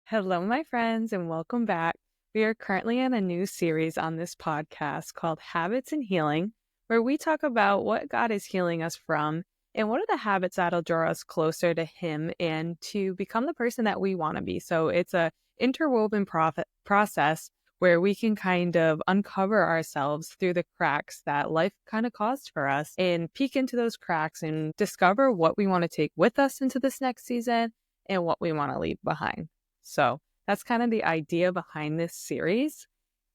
Hello, my friends, and welcome back. We are currently in a new series on this podcast called Habits and Healing, where we talk about what God is healing us from and what are the habits that'll draw us closer to Him and to become the person that we want to be. So it's a interwoven process where we can kind of uncover ourselves through the cracks that life kind of caused for us and peek into those cracks and discover what we want to take with us into this next season and what we want to leave behind. So that's kind of the idea behind this series.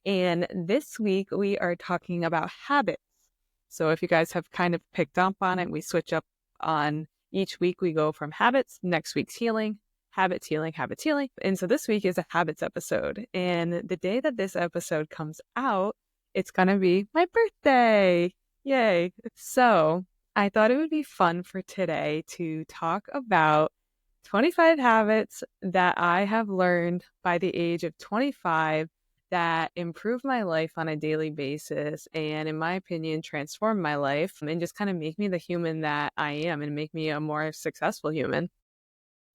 And this week we are talking about habits. So if you guys have kind of picked up on it, we switch up on each week. We go from habits, next week's healing, habits, healing, habits, healing. And so this week is a habits episode. And the day that this episode comes out, it's going to be my birthday. Yay. So I thought it would be fun for today to talk about 25 habits that I have learned by the age of 25 that improve my life on a daily basis and, in my opinion, transform my life and just kind of make me the human that I am and make me a more successful human.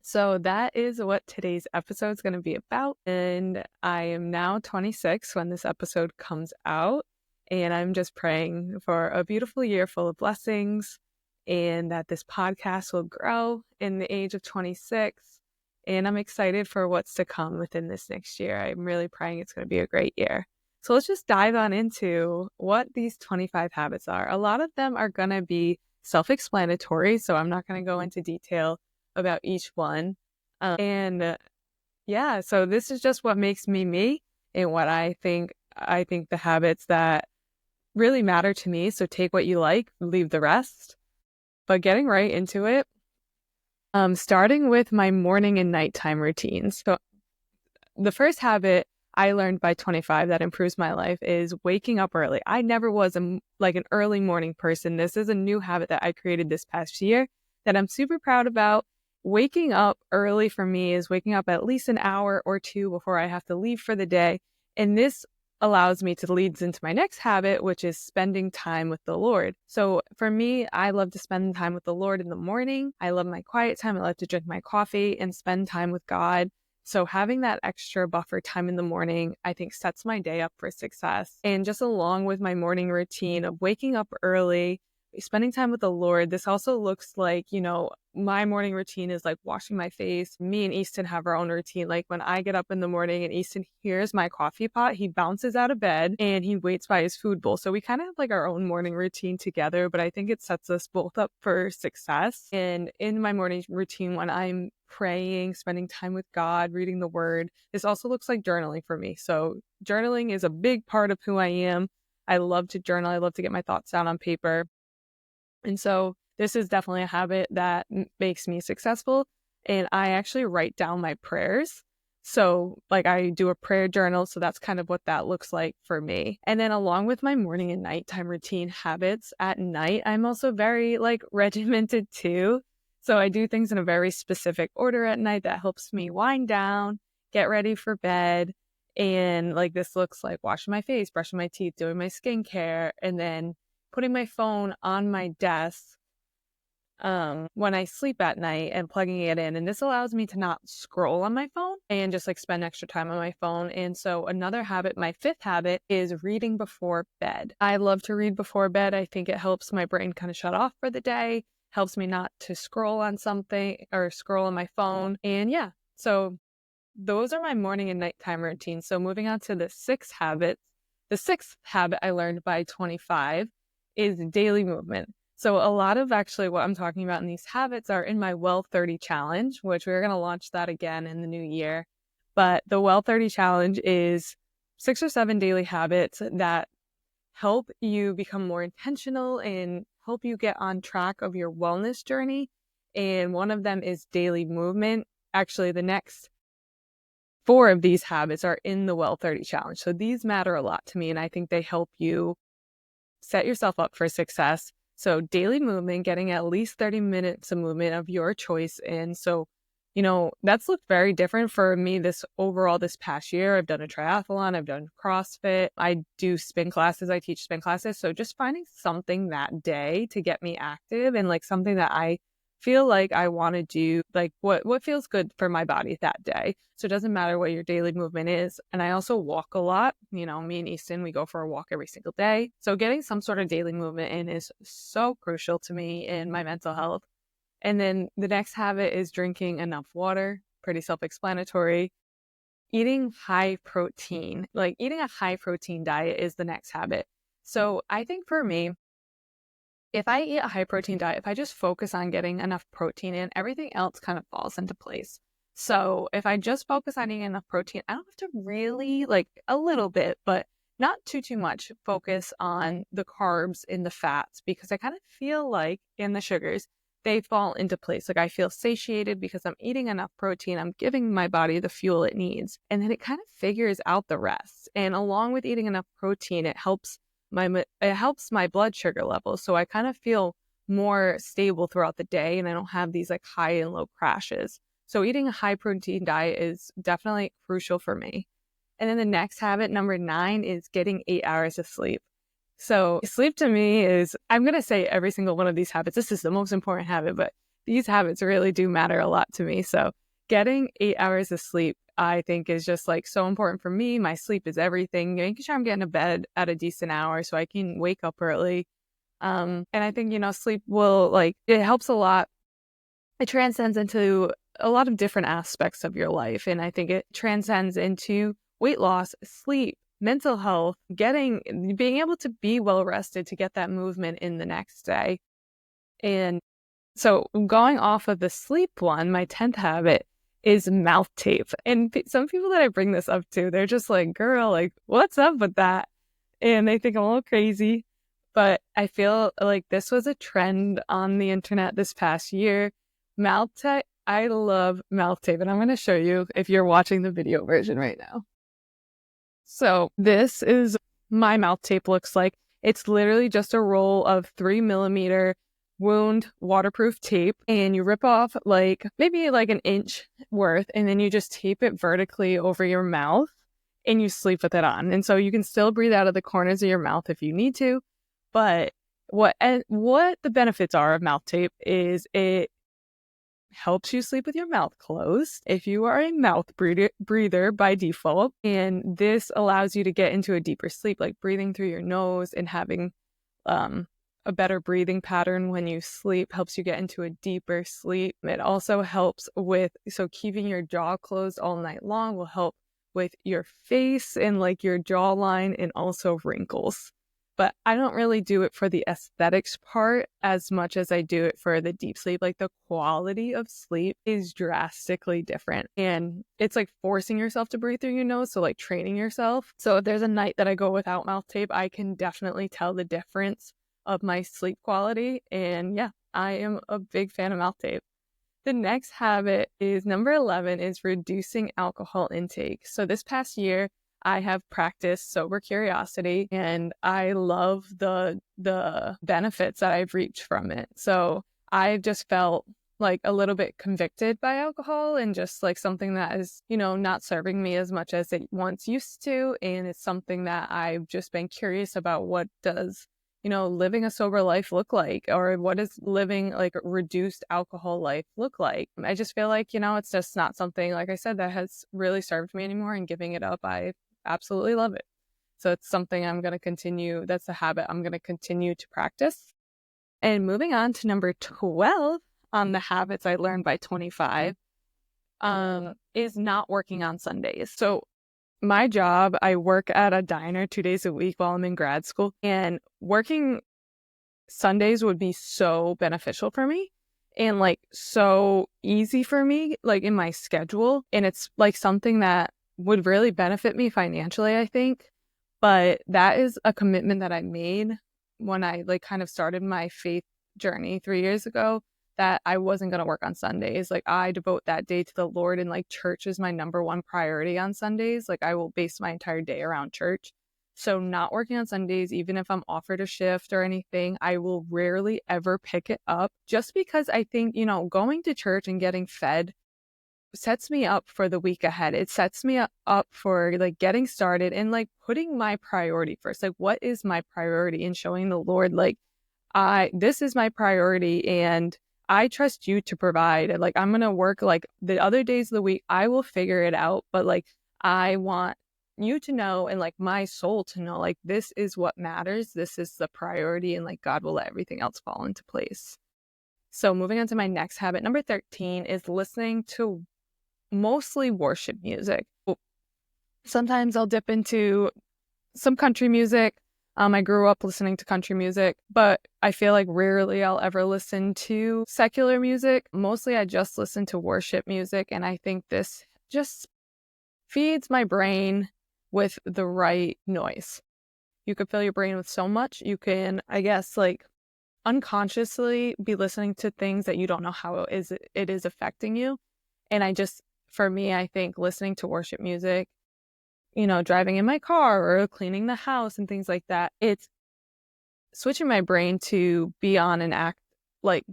So that is what today's episode is going to be about. And I am now 26 when this episode comes out. And I'm just praying for a beautiful year full of blessings and that this podcast will grow in the age of 26. And I'm excited for what's to come within this next year. I'm really praying it's going to be a great year. So let's just dive on into what these 25 habits are. A lot of them are going to be self-explanatory, so I'm not going to go into detail about each one. So this is just what makes me me and what I think the habits that really matter to me. So take what you like, leave the rest. But getting right into it, starting with my morning and nighttime routines. So the first habit I learned by 25 that improves my life is waking up early. I never was an early morning person. This is a new habit that I created this past year that I'm super proud about. Waking up early for me is waking up at least an hour or two before I have to leave for the day. And this allows me to lead into my next habit, which is spending time with the Lord. So for me, I love to spend time with the Lord in the morning. I love my quiet time. I love to drink my coffee and spend time with God. So having that extra buffer time in the morning, I think sets my day up for success. And just along with my morning routine of waking up early, spending time with the Lord, this also looks like, my morning routine is like washing my face. Me and Easton have our own routine. Like when I get up in the morning and Easton hears my coffee pot, he bounces out of bed and he waits by his food bowl. So we kind of have like our own morning routine together, but I think it sets us both up for success. And in my morning routine, when I'm praying, spending time with God, reading the word, this also looks like journaling for me. So journaling is a big part of who I am. I love to journal. I love to get my thoughts down on paper. And so this is definitely a habit that makes me successful. And I actually write down my prayers. So I do a prayer journal. So that's kind of what that looks like for me. And then along with my morning and nighttime routine habits at night, I'm also very regimented too. So I do things in a very specific order at night that helps me wind down, get ready for bed. And this looks like washing my face, brushing my teeth, doing my skincare, and then putting my phone on my desk when I sleep at night and plugging it in. And this allows me to not scroll on my phone and just spend extra time on my phone. And so another habit, my fifth habit, is reading before bed. I love to read before bed. I think it helps my brain kind of shut off for the day, helps me not to scroll on something or scroll on my phone. And so those are my morning and nighttime routines. So moving on to the sixth habit I learned by 25 is daily movement. So a lot of actually what I'm talking about in these habits are in my Well 30 challenge, which we're going to launch that again in the new year. But the Well 30 challenge is 6 or 7 daily habits that help you become more intentional and help you get on track of your wellness journey. And one of them is daily movement. Actually, the next 4 of these habits are in the Well 30 challenge. So these matter a lot to me, and I think they help you set yourself up for success. So daily movement, getting at least 30 minutes of movement of your choice. And so, that's looked very different for me this past year. I've done a triathlon, I've done CrossFit, I do spin classes, I teach spin classes. So just finding something that day to get me active and something that I feel like I want to do like what feels good for my body that day. So it doesn't matter what your daily movement is. And I also walk a lot. You know, me and Easton, we go for a walk every single day. So getting some sort of daily movement in is so crucial to me in my mental health. And then the next habit is drinking enough water. Pretty self-explanatory. Eating high protein, like eating a high protein diet is the next habit. So I think for me, if I eat a high protein diet, if I just focus on getting enough protein in, everything else kind of falls into place. So if I just focus on eating enough protein, I don't have to really like a little bit, but not too much focus on the carbs and the fats because I kind of feel like in the sugars, they fall into place. Like I feel satiated because I'm eating enough protein. I'm giving my body the fuel it needs. And then it kind of figures out the rest. And along with eating enough protein, it helps my blood sugar levels. So I kind of feel more stable throughout the day and I don't have these like high and low crashes. So eating a high protein diet is definitely crucial for me. And then the next habit, number 9, is getting 8 hours of sleep. So sleep to me is, I'm going to say every single one of these habits, this is the most important habit, but these habits really do matter a lot to me. So getting 8 hours of sleep, I think is just like so important for me. My sleep is everything. Making sure I'm getting to bed at a decent hour so I can wake up early. And I think, sleep will it helps a lot. It transcends into a lot of different aspects of your life. And I think it transcends into weight loss, sleep, mental health, being able to be well rested to get that movement in the next day. And so going off of the sleep one, my 10th habit is mouth tape. And some people that I bring this up to, they're just like, girl, like, what's up with that? And they think I'm a little crazy. But I feel like this was a trend on the internet this past year. Mouth tape. I love mouth tape. And I'm going to show you if you're watching the video version right now. So this is my mouth tape looks like. It's literally just a roll of 3mm wound waterproof tape, and you rip off maybe an inch worth, and then you just tape it vertically over your mouth and you sleep with it on. And so you can still breathe out of the corners of your mouth if you need to. But what the benefits are of mouth tape is it helps you sleep with your mouth closed if you are a mouth breather by default. And this allows you to get into a deeper sleep, like breathing through your nose and having a better breathing pattern when you sleep helps you get into a deeper sleep. It also helps so keeping your jaw closed all night long will help with your face and your jawline and also wrinkles. But I don't really do it for the aesthetics part as much as I do it for the deep sleep. The quality of sleep is drastically different. And it's forcing yourself to breathe through your nose. So training yourself. So if there's a night that I go without mouth tape, I can definitely tell the difference of my sleep quality. And yeah, I am a big fan of mouth tape. The next habit is number 11 is reducing alcohol intake. So this past year, I have practiced sober curiosity and I love the benefits that I've reached from it. So I've just felt a little bit convicted by alcohol and just something that is, not serving me as much as it once used to. And it's something that I've just been curious about. What does, living a sober life look like? Or what does living a reduced alcohol life look like? I just feel it's just not something, like I said, that has really served me anymore, and giving it up, I absolutely love it. So it's something I'm going to continue. That's a habit I'm going to continue to practice. And moving on to number 12 on the habits I learned by 25 is not working on Sundays. So my job, I work at a diner 2 days a week while I'm in grad school, and working Sundays would be so beneficial for me and so easy for me, in my schedule. And it's something that would really benefit me financially, I think. But that is a commitment that I made when I kind of started my faith journey 3 years ago, that I wasn't going to work on Sundays. I devote that day to the Lord, and church is my number one priority on Sundays. I will base my entire day around church. So not working on Sundays, even if I'm offered a shift or anything, I will rarely ever pick it up, just because I think, going to church and getting fed sets me up for the week ahead. It sets me up for getting started and putting my priority first. What is my priority, and showing the Lord this is my priority, and I trust you to provide. And like, I'm going to work like the other days of the week, I will figure it out. But like, I want you to know and like my soul to know, like, this is what matters. This is the priority. And like, God will let everything else fall into place. So moving on to my next habit, number 13 is listening to mostly worship music. Sometimes I'll dip into some country music. I grew up listening to country music, but I feel like rarely I'll ever listen to secular music. Mostly I just listen to worship music, and I think this just feeds my brain with the right noise. You could fill your brain with so much. You can, I guess, like unconsciously be listening to things that you don't know how it is affecting you. And for me, I think listening to worship music, driving in my car or cleaning the house and things like that, it's switching my brain to be on an act, like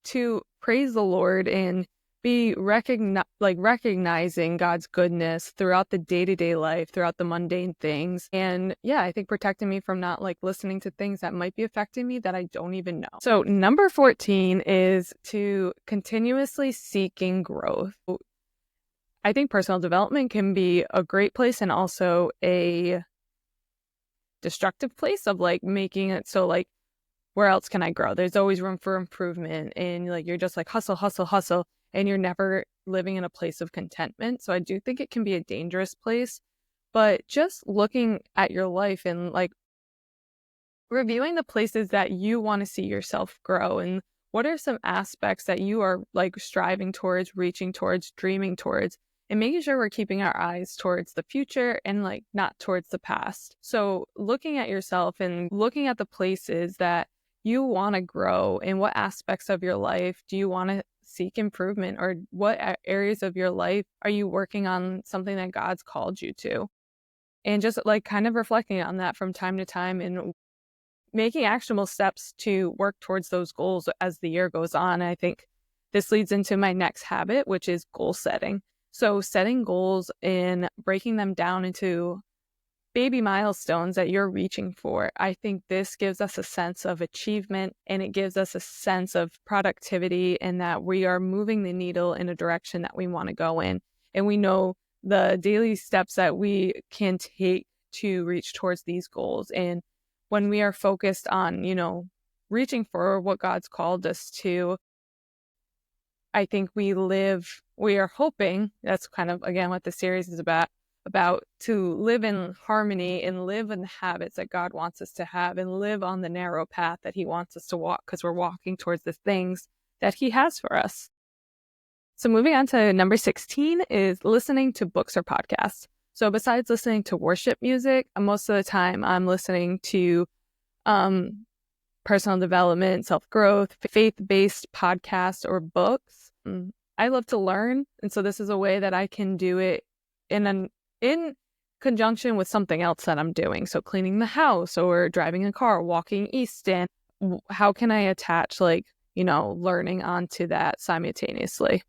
to praise the Lord and be recognizing God's goodness throughout the day-to-day life, throughout the mundane things. And yeah, I think protecting me from not like listening to things that might be affecting me that I don't even know. So number 14 is to continuously seeking growth. I think personal development can be a great place and also a destructive place of like making it so like, where else can I grow? There's always room for improvement, and like you're just like hustle, hustle, hustle, and you're never living in a place of contentment. So I do think it can be a dangerous place, but just looking at your life and like reviewing the places that you want to see yourself grow, and what are some aspects that you are like striving towards, reaching towards, dreaming towards, and making sure we're keeping our eyes towards the future and like not towards the past. So looking at yourself and looking at the places that you want to grow, and what aspects of your life do you want to seek improvement, or what areas of your life are you working on something that God's called you to, and just like kind of reflecting on that from time to time and making actionable steps to work towards those goals as the year goes on. I think this leads into my next habit, which is goal setting. So setting goals and breaking them down into baby milestones that you're reaching for. I think this gives us a sense of achievement, and it gives us a sense of productivity, and that we are moving the needle in a direction that we want to go in. And we know the daily steps that we can take to reach towards these goals. And when we are focused on, reaching for what God's called us to, I think we are hoping, that's kind of, again, what the series is about to live in harmony and live in the habits that God wants us to have, and live on the narrow path that he wants us to walk, because we're walking towards the things that he has for us. So moving on to number 16 is listening to books or podcasts. So besides listening to worship music, most of the time I'm listening to personal development, self-growth, faith-based podcasts or books. I love to learn, and so this is a way that I can do it in conjunction with something else that I'm doing. So cleaning the house or driving a car, walking east, and how can I attach learning onto that simultaneously?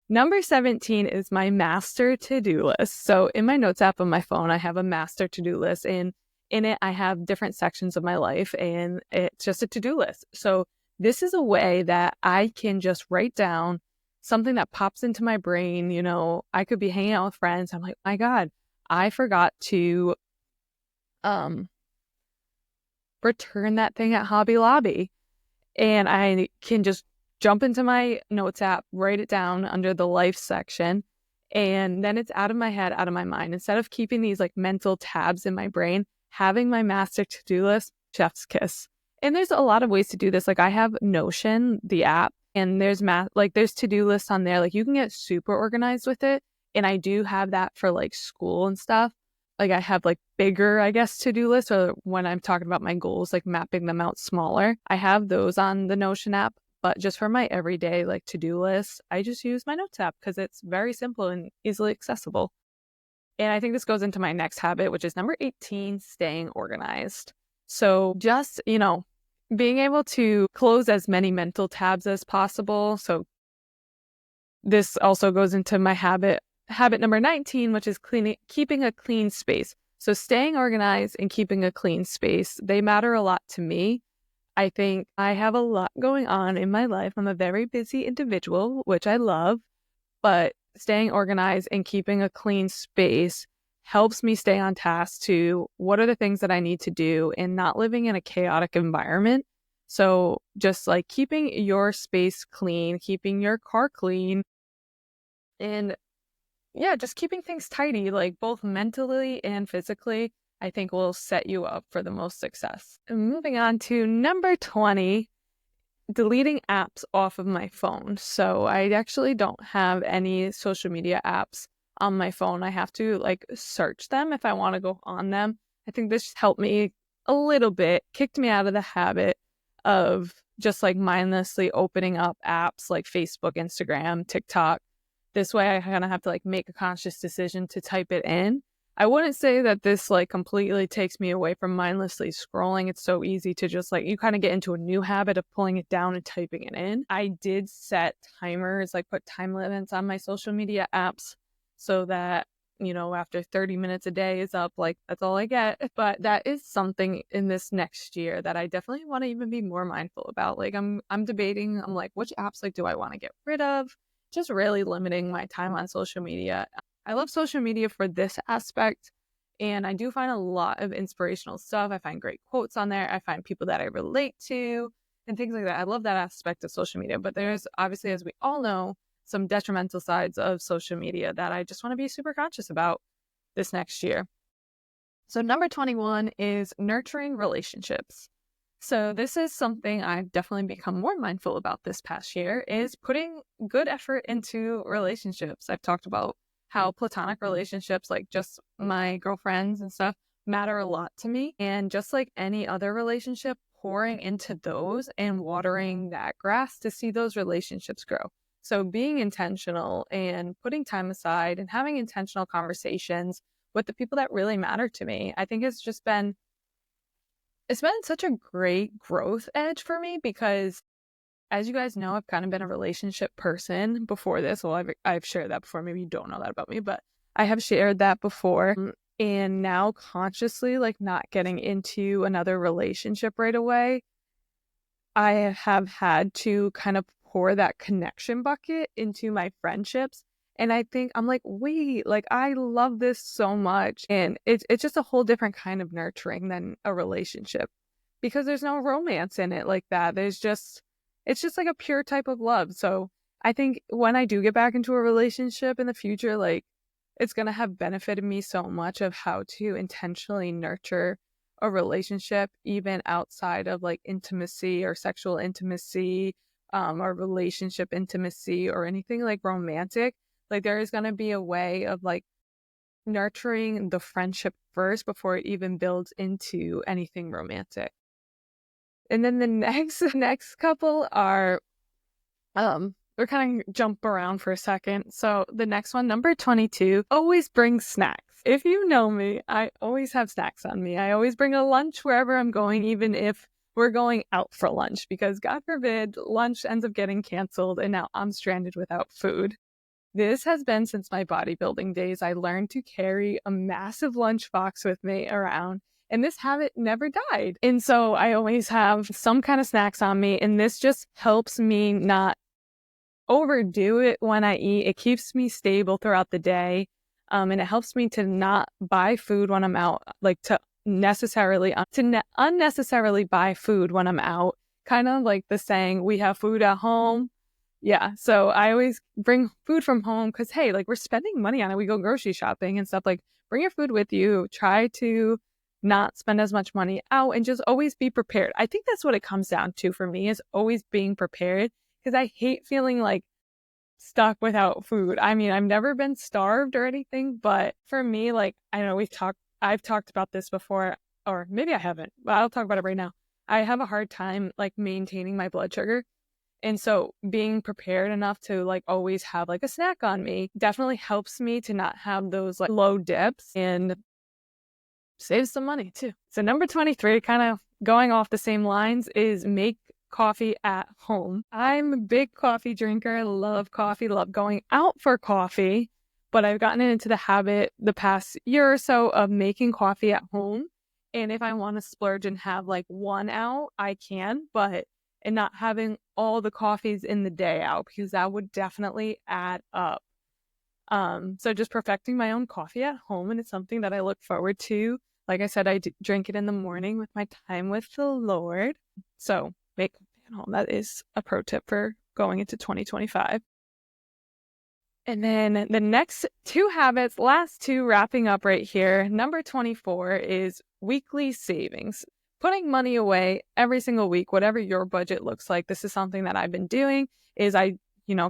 Number 17 is my master to-do list. So in my notes app on my phone, I have a master to-do list, and in it, I have different sections of my life, and it's just a to-do list. So this is a way that I can just write down something that pops into my brain. I could be hanging out with friends. I'm like, my God, I forgot to return that thing at Hobby Lobby. And I can just jump into my notes app, write it down under the life section, and then it's out of my head, out of my mind. Instead of keeping these like mental tabs in my brain, having my master to-do list, chef's kiss. And there's a lot of ways to do this. Like I have Notion, the app, and there's there's to-do lists on there. Like you can get super organized with it. And I do have that for like school and stuff. Like I have like bigger, I guess, to-do lists, or when I'm talking about my goals, like mapping them out smaller. I have those on the Notion app, but just for my everyday like to-do list, I just use my notes app because it's very simple and easily accessible. And I think this goes into my next habit, which is number 18, staying organized. So just, being able to close as many mental tabs as possible. So this also goes into my habit number 19, which is keeping a clean space. So staying organized and keeping a clean space, they matter a lot to me. I think I have a lot going on in my life. I'm a very busy individual, which I love, but staying organized and keeping a clean space helps me stay on task to what are the things that I need to do and not living in a chaotic environment. So just like keeping your space clean, keeping your car clean, and yeah, just keeping things tidy, like both mentally and physically, I think will set you up for the most success. And moving on to number 20, deleting apps off of my phone. So I actually don't have any social media apps on my phone. I have to like search them if I want to go on them. I think this helped me a little bit, kicked me out of the habit of just like mindlessly opening up apps like Facebook, Instagram, TikTok. This way I kind of have to like make a conscious decision to type it in. I wouldn't say that this like completely takes me away from mindlessly scrolling. It's so easy to just like, you kind of get into a new habit of pulling it down and typing it in. I did set timers, like put time limits on my social media apps so that, you know, after 30 minutes a day is up, like that's all I get. But that is something in this next year that I definitely want to even be more mindful about. Like I'm debating, I'm like, which apps like do I want to get rid of? Just really limiting my time on social media. I love social media for this aspect, and I do find a lot of inspirational stuff. I find great quotes on there. I find people that I relate to and things like that. I love that aspect of social media, but there's obviously, as we all know, some detrimental sides of social media that I just want to be super conscious about this next year. So number 21 is nurturing relationships. So this is something I've definitely become more mindful about this past year, is putting good effort into relationships. I've talked about how platonic relationships, like just my girlfriends and stuff, matter a lot to me. And just like any other relationship, pouring into those and watering that grass to see those relationships grow. So being intentional and putting time aside and having intentional conversations with the people that really matter to me, I think it's been such a great growth edge for me because, as you guys know, I've kind of been a relationship person before this. Well, I've shared that before. Maybe you don't know that about me, but I have shared that before. And now consciously, like not getting into another relationship right away, I have had to kind of pour that connection bucket into my friendships. And I think I'm like, wait, like I love this so much. And it's just a whole different kind of nurturing than a relationship because there's no romance in it like that. It's just like a pure type of love. So I think when I do get back into a relationship in the future, like it's going to have benefited me so much of how to intentionally nurture a relationship, even outside of like intimacy or sexual intimacy, or relationship intimacy or anything like romantic. Like there is going to be a way of like nurturing the friendship first before it even builds into anything romantic. And then the next couple are, we're kind of jump around for a second. So the next one, number 22, always bring snacks. If you know me, I always have snacks on me. I always bring a lunch wherever I'm going, even if we're going out for lunch, because God forbid lunch ends up getting canceled and now I'm stranded without food. This has been since my bodybuilding days. I learned to carry a massive lunchbox with me around, and this habit never died. And so I always have some kind of snacks on me, and this just helps me not overdo it when I eat. It keeps me stable throughout the day, and it helps me to not buy food when I'm out, like to unnecessarily buy food when I'm out. Kind of like the saying, we have food at home. Yeah, so I always bring food from home because, hey, like we're spending money on it. We go grocery shopping and stuff. Like bring your food with you. Try to not spend as much money out and just always be prepared. I think that's what it comes down to for me, is always being prepared, because I hate feeling like stuck without food. I mean, I've never been starved or anything, but for me, like, I know I've talked about this before, or maybe I haven't, but I'll talk about it right now. I have a hard time like maintaining my blood sugar. And so being prepared enough to like always have like a snack on me definitely helps me to not have those like low dips, and saves some money too. So number 23, kind of going off the same lines, is make coffee at home. I'm a big coffee drinker. Love coffee, love going out for coffee, but I've gotten into the habit the past year or so of making coffee at home. And if I want to splurge and have like one out, I can, and not having all the coffees in the day out, because that would definitely add up. So just perfecting my own coffee at home, and it's something that I look forward to. Like I said, I drink it in the morning with my time with the Lord. So make coffee at home. That is a pro tip for going into 2025. And then the next two habits, last two, wrapping up right here. Number 24 is weekly savings. Putting money away every single week, whatever your budget looks like. This is something that I've been doing, is I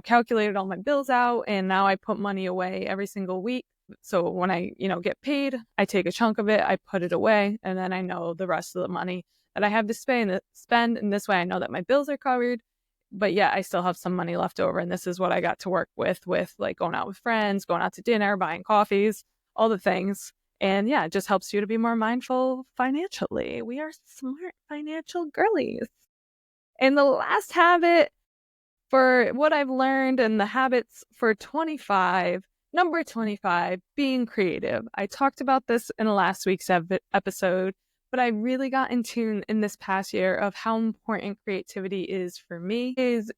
calculated all my bills out, and now I put money away every single week. So when I, get paid, I take a chunk of it, I put it away, and then I know the rest of the money that I have to spend. And this way I know that my bills are covered. But yeah, I still have some money left over. And this is what I got to work with like going out with friends, going out to dinner, buying coffees, all the things. And yeah, it just helps you to be more mindful financially. We are smart financial girlies. And the last habit for what I've learned and the habits for 25, number 25, being creative. I talked about this in last week's episode, but I really got in tune in this past year of how important creativity is for me. It is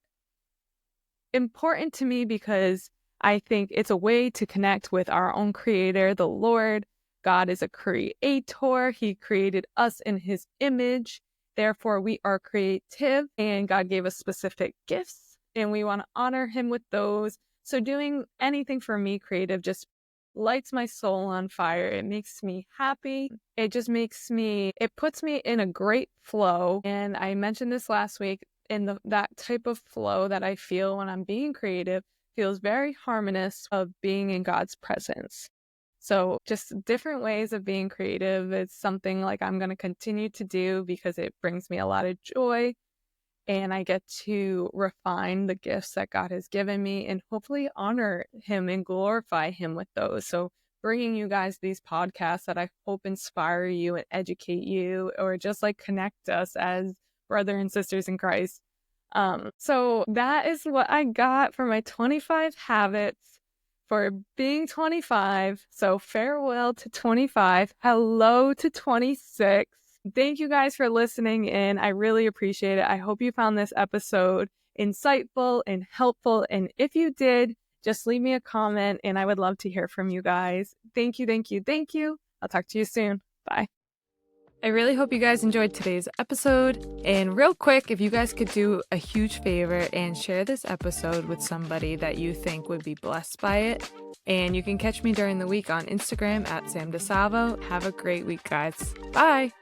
important to me because I think it's a way to connect with our own creator, the Lord. God is a creator. He created us in his image. Therefore, we are creative, and God gave us specific gifts, and we want to honor him with those. So doing anything for me creative just lights my soul on fire. It makes me happy. It puts me in a great flow. And I mentioned this last week, that type of flow that I feel when I'm being creative feels very harmonious of being in God's presence. So just different ways of being creative. It's something like I'm going to continue to do because it brings me a lot of joy. And I get to refine the gifts that God has given me and hopefully honor him and glorify him with those. So bringing you guys these podcasts that I hope inspire you and educate you, or just like connect us as brother and sisters in Christ. So that is what I got for my 25 habits for being 25. So farewell to 25. Hello to 26. Thank you guys for listening in. I really appreciate it. I hope you found this episode insightful and helpful. And if you did, just leave me a comment and I would love to hear from you guys. Thank you, thank you, thank you. I'll talk to you soon. Bye. I really hope you guys enjoyed today's episode. And real quick, if you guys could do a huge favor and share this episode with somebody that you think would be blessed by it. And you can catch me during the week on Instagram at Sam DeSalvo. Have a great week, guys. Bye.